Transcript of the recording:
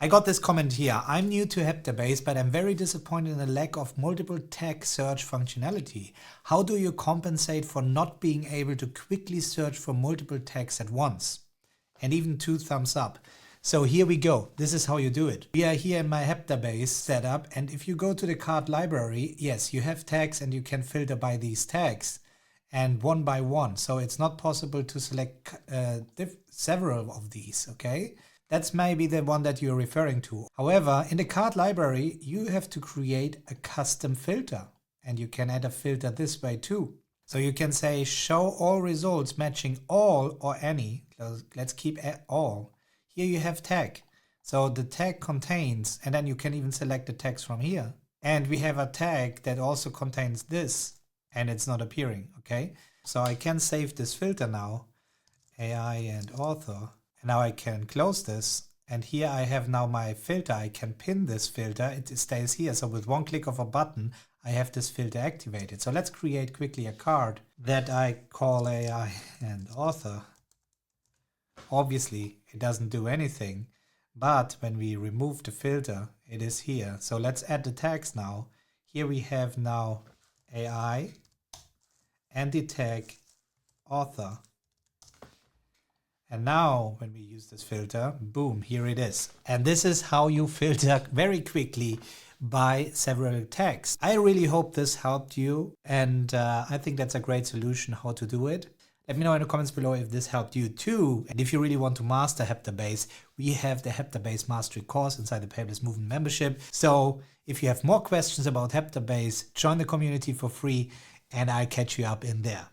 I got this comment here. I'm new to Heptabase, but I'm very disappointed in the lack of multiple tag search functionality. How do you compensate for not being able to quickly search for multiple tags at once? And even 2 thumbs up. So here we go. This is how you do it. We are here in my Heptabase setup, and if you go to the card library, yes, you have tags and you can filter by these tags and one by one. So it's not possible to select several of these, okay? That's maybe the one that you're referring to. However, in the card library, you have to create a custom filter, and you can add a filter this way too. So you can say show all results matching all or any. Let's keep all. Here you have tag. So the tag contains, and then you can even select the tags from here. And we have a tag that also contains this, and it's not appearing, okay? So I can save this filter now, AI and author. And now I can close this, and here I have now my filter. I can pin this filter, it stays here. So with one click of a button, I have this filter activated. So let's create quickly a card that I call AI and author. Obviously, it doesn't do anything, but when we remove the filter, it is here. So let's add the tags now. Here we have now AI and the tag author. And now when we use this filter, boom, here it is. And this is how you filter very quickly by several tags. I really hope this helped you, and I think that's a great solution how to do it. Let me know in the comments below if this helped you too. And if you really want to master Heptabase, we have the Heptabase Mastery course inside the Paperless Movement membership. So if you have more questions about Heptabase, join the community for free, and I'll catch you up in there.